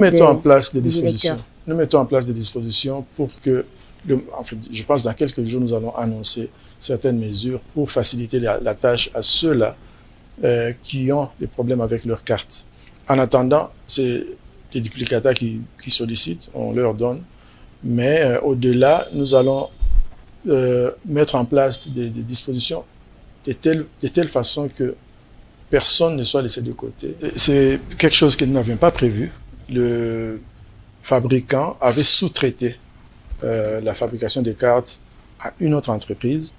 Mettons en place des dispositions. Nous mettons en place des dispositions pour que, en fait, je pense dans quelques jours, nous allons annoncer certaines mesures pour faciliter la tâche à ceux-là qui ont des problèmes avec leur carte. En attendant, c'est des duplicata qui sollicitent, on leur donne, mais au-delà, nous allons mettre en place des dispositions de telle façon que personne ne soit laissé de côté. C'est quelque chose que nous n'avions pas prévu. Le fabricant avait sous-traité la fabrication des cartes à une autre entreprise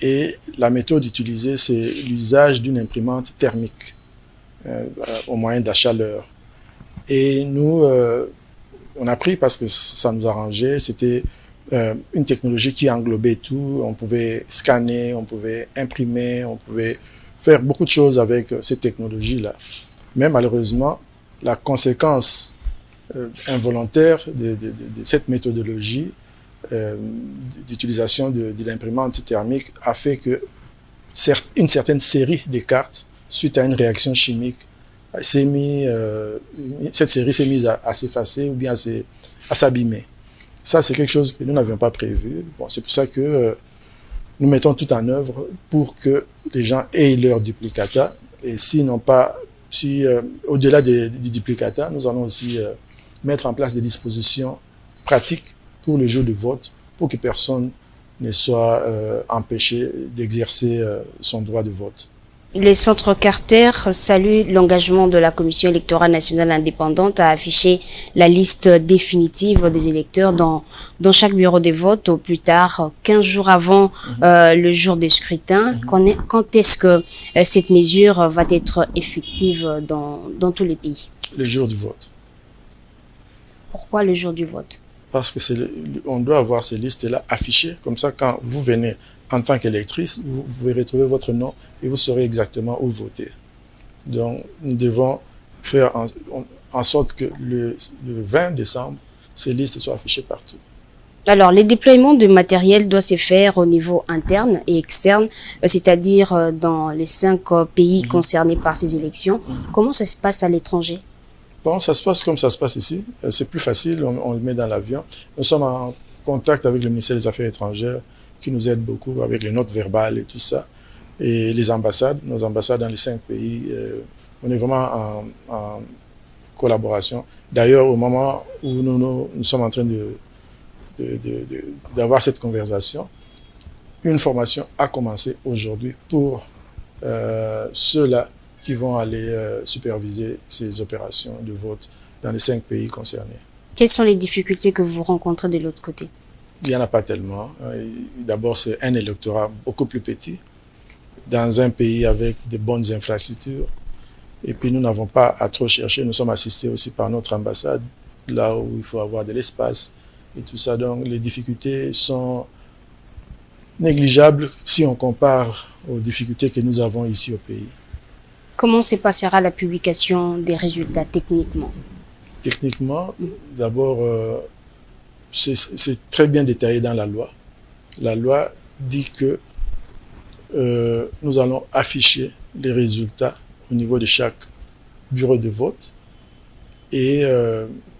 et la méthode utilisée, c'est l'usage d'une imprimante thermique au moyen de la chaleur. Et nous, on a pris parce que ça nous arrangeait, c'était une technologie qui englobait tout, on pouvait scanner, on pouvait imprimer, on pouvait faire beaucoup de choses avec cette technologie-là. Mais malheureusement, la conséquence involontaire de cette méthodologie d'utilisation de l'imprimante thermique a fait que une certaine série de cartes, suite à une réaction chimique, cette série s'est mise à s'effacer ou bien à s'abîmer. Ça, c'est quelque chose que nous n'avions pas prévu. Bon, c'est pour ça que nous mettons tout en œuvre pour que les gens aient leur duplicata. Et au-delà du duplicata, nous allons aussi mettre en place des dispositions pratiques pour le jour de vote, pour que personne ne soit empêché d'exercer son droit de vote. Le Centre Carter salue l'engagement de la Commission électorale nationale indépendante à afficher la liste définitive des électeurs dans chaque bureau de vote au plus tard 15 jours avant le jour du scrutin. Quand est-ce que cette mesure va être effective dans tous les pays? Le jour du vote. Pourquoi le jour du vote? Parce que on doit avoir ces listes-là affichées. Comme ça, quand vous venez en tant qu'électrice, vous pouvez retrouver votre nom et vous saurez exactement où voter. Donc, nous devons faire en sorte que le 20 décembre, ces listes soient affichées partout. Alors, les déploiements de matériel doivent se faire au niveau interne et externe, c'est-à-dire dans les 5 pays concernés par ces élections. Comment ça se passe à l'étranger? Bon, ça se passe comme ça se passe ici. C'est plus facile, on le met dans l'avion. Nous sommes en contact avec le ministère des Affaires étrangères qui nous aide beaucoup avec les notes verbales et tout ça. Et les ambassades, nos ambassades dans les 5 pays, on est vraiment en collaboration. D'ailleurs, au moment où nous sommes en train d'avoir cette conversation, une formation a commencé aujourd'hui pour ceux-là qui vont aller superviser ces opérations de vote dans les 5 pays concernés. Quelles sont les difficultés que vous rencontrez de l'autre côté? Il n'y en a pas tellement. D'abord, c'est un électorat beaucoup plus petit, dans un pays avec de bonnes infrastructures. Et puis, nous n'avons pas à trop chercher. Nous sommes assistés aussi par notre ambassade, là où il faut avoir de l'espace et tout ça. Donc, les difficultés sont négligeables si on compare aux difficultés que nous avons ici au pays. Comment se passera la publication des résultats techniquement? Techniquement, d'abord, c'est très bien détaillé dans la loi. La loi dit que nous allons afficher les résultats au niveau de chaque bureau de vote et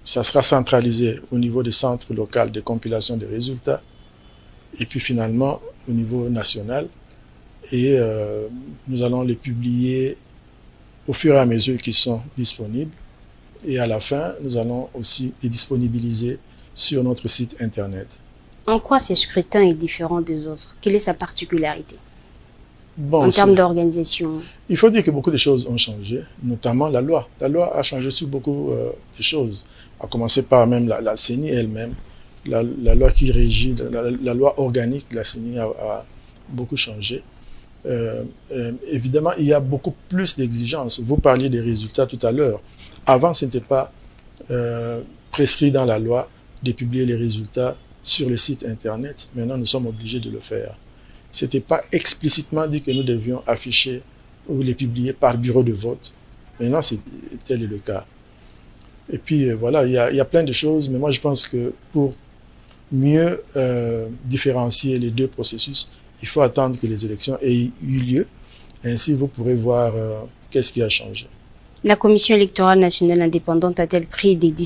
ça sera centralisé au niveau des centres locaux de compilation des résultats et puis finalement au niveau national et nous allons les publier au fur et à mesure qu'ils sont disponibles. Et à la fin, nous allons aussi les disponibiliser sur notre site internet. En quoi ce scrutin est différent des autres? Quelle est sa particularité en termes d'organisation? Il faut dire que beaucoup de choses ont changé, notamment la loi. La loi a changé sur beaucoup de choses, à commencer par même la CENI elle-même. La loi qui régit, la loi organique de la CENI a beaucoup changé. Évidemment, il y a beaucoup plus d'exigences. Vous parliez des résultats tout à l'heure. Avant, ce n'était pas prescrit dans la loi de publier les résultats sur le site internet. Maintenant, nous sommes obligés de le faire. Ce n'était pas explicitement dit que nous devions afficher ou les publier par bureau de vote. Maintenant, tel est le cas. Et puis, voilà, il y a plein de choses, mais moi, je pense que pour mieux différencier les deux processus, il faut attendre que les élections aient eu lieu. Ainsi, vous pourrez voir qu'est-ce qui a changé. La Commission électorale nationale indépendante a-t-elle pris des